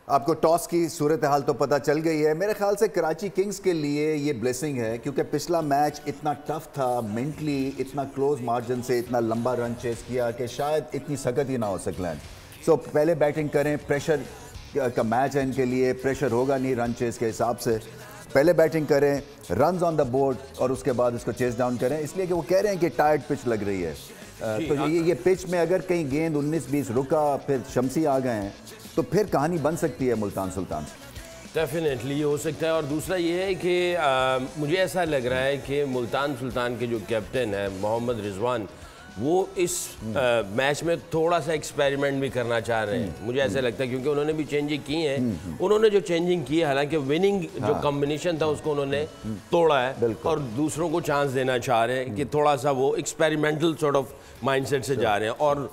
आपको टॉस की सूरत हाल तो पता चल गई है। मेरे ख्याल से कराची किंग्स के लिए ये ब्लेसिंग है, क्योंकि पिछला मैच इतना टफ था, मेंटली इतना क्लोज मार्जिन से इतना लंबा रन चेस किया कि शायद इतनी सख्त ही ना हो सकलें। सो पहले बैटिंग करें, प्रेशर का मैच है इनके लिए, प्रेशर होगा नहीं रन चेस के हिसाब से। पहले बैटिंग करें, रन्स ऑन द बोर्ड, और उसके बाद इसको चेस डाउन करें, इसलिए कि वो कह रहे हैं कि टायर्ड पिच लग रही है। तो ये पिच में अगर कहीं गेंद 19-20 रुका, फिर शमसी आ गए हैं, तो फिर कहानी बन सकती है मुल्तान सुल्तान। डेफिनेटली हो सकता है। और दूसरा ये है कि मुझे ऐसा लग रहा है कि मुल्तान सुल्तान के जो कैप्टन है मोहम्मद रिजवान, वो इस मैच में थोड़ा सा एक्सपेरिमेंट भी करना चाह रहे हैं। मुझे ऐसा लगता है क्योंकि उन्होंने भी चेंजिंग की है। उन्होंने जो चेंजिंग की है, हालांकि विनिंग जो कॉम्बिनेशन था उसको उन्होंने तोड़ा है, और दूसरों को चांस देना चाह रहे हैं कि थोड़ा सा वो एक्सपेरिमेंटल सॉर्ट ऑफ माइंडसेट से जा रहे हैं। और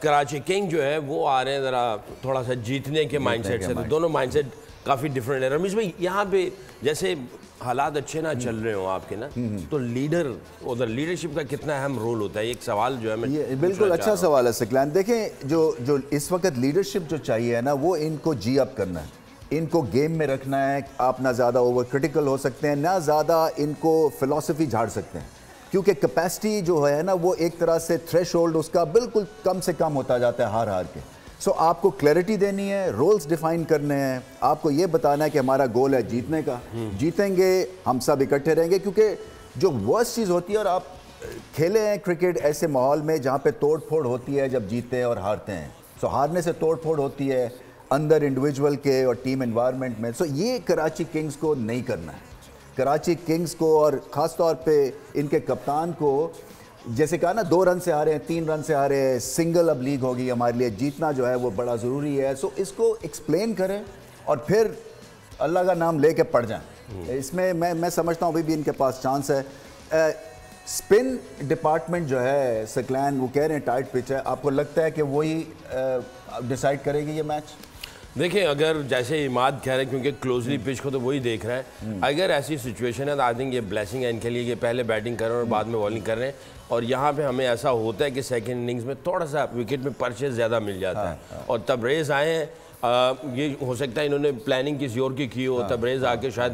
कराची किंग जो है वो आ रहे हैं ज़रा थोड़ा सा जीतने के माइंडसेट से। तो दोनों माइंडसेट काफ़ी डिफरेंट है। रमीश भाई, यहाँ पे जैसे हालात अच्छे ना चल रहे हो आपके ना, तो लीडर उधर लीडरशिप का कितना अहम रोल होता है? एक सवाल जो है मैं ये बिल्कुल अच्छा सवाल है सिकलान। देखें, जो इस वक्त लीडरशिप जो चाहिए है ना, वो इनको जी अप करना है, इनको गेम में रखना है। आप ना ज़्यादा ओवर क्रिटिकल हो सकते हैं, ना ज़्यादा इनको फिलॉसफी झाड़ सकते हैं, क्योंकि कैपेसिटी जो है ना, वो एक तरह से थ्रेशोल्ड उसका बिल्कुल कम से कम होता जाता है हार हार के। सो आपको क्लैरिटी देनी है, रोल्स डिफाइन करने हैं, आपको ये बताना है कि हमारा गोल है जीतने का, जीतेंगे हम सब इकट्ठे रहेंगे। क्योंकि जो वर्स्ट चीज़ होती है, और आप खेले हैं क्रिकेट ऐसे माहौल में जहाँ पे तोड़ फोड़ होती है जब जीतते हैं और हारते हैं। सो हारने से तोड़ फोड़ होती है अंदर इंडिविजुअल के और टीम एनवायरनमेंट में। सो ये कराची किंग्स को नहीं करना है। कराची किंग्स को, और ख़ास तौर पे इनके कप्तान को, जैसे कहा ना, 2 रन से आ रहे हैं, 3 रन से आ रहे हैं, सिंगल अब लीग होगी हमारे लिए, जीतना जो है वो बड़ा ज़रूरी है। सो इसको एक्सप्लेन करें और फिर अल्लाह का नाम लेके पड़ जाएं। इसमें मैं समझता हूँ अभी भी इनके पास चांस है। स्पिन डिपार्टमेंट जो है सकलैन, वो कह रहे हैं टाइट पिच है, आपको लगता है कि वही डिसाइड करेगी ये मैच? देखिए, अगर जैसे इमाद कह रहे हैं, क्योंकि क्लोजली पिच को तो वही देख रहा है, अगर ऐसी सिचुएशन है तो आई थिंक ये ब्लेसिंग है इनके लिए कि पहले बैटिंग कर रहे हैं और बाद में बॉलिंग कर रहे हैं। और यहाँ पे हमें ऐसा होता है कि सेकंड इनिंग्स में थोड़ा सा विकेट में परचेज ज़्यादा मिल जाता है, और तबरेज़ आए हैं। ये हो सकता है इन्होंने प्लानिंग किसी और की हो, तबरेज़ आके शायद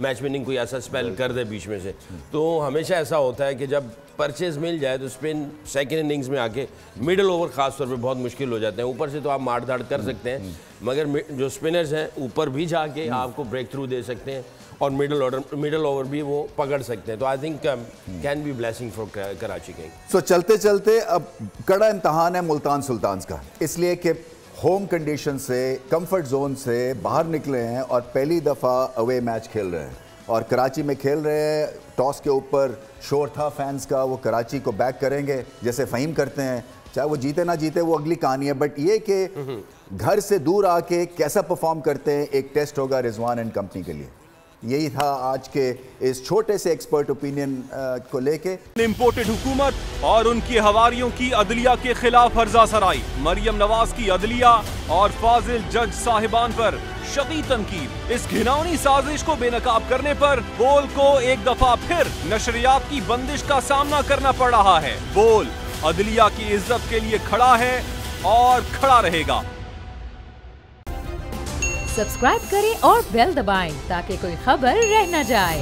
मैच विनिंग कोई ऐसा स्पेल कर दे बीच में से। तो हमेशा ऐसा होता है कि जब परचेज मिल जाए तो स्पिन सेकंड इनिंग्स में आके मिडिल ओवर खास तौर पे बहुत मुश्किल हो जाते हैं। ऊपर से तो आप मार धाड़ कर सकते हैं, मगर जो स्पिनर्स हैं ऊपर भी जाके आपको ब्रेक थ्रू दे सकते हैं, और मिडिल ओवर भी वो पकड़ सकते हैं। तो I think can be blessing for Karachi King. So चलते चलते अब कड़ा इम्तहान है मुल्तान सुल्तान का, इसलिए कि होम कंडीशन से, कंफर्ट जोन से बाहर निकले हैं और पहली दफ़ा अवे मैच खेल रहे हैं, और कराची में खेल रहे हैं। टॉस के ऊपर शोर था फैंस का, वो कराची को बैक करेंगे जैसे फ़हीम करते हैं, चाहे वो जीते ना जीते वो अगली कहानी है। बट ये कि घर से दूर आके कैसा परफॉर्म करते हैं, एक टेस्ट होगा रिजवान एंड कंपनी के लिए। यही था आज के इस छोटे से एक्सपर्ट ओपिनियन को लेके। इम्पोर्टेड हुकूमत और उनकी हवारियों की अदलिया के खिलाफ हर्जा सराई, मरियम नवाज की अदलिया और फाजिल जज साहिबान पर शदीद तनकीद। इस घिनौनी साजिश को बेनकाब करने पर बोल को एक दफा फिर नशरियात की बंदिश का सामना करना पड़ रहा है। बोल अदलिया की इज्जत के लिए खड़ा है और खड़ा रहेगा। सब्सक्राइब करें और बेल दबाएं ताकि कोई खबर रह न जाए।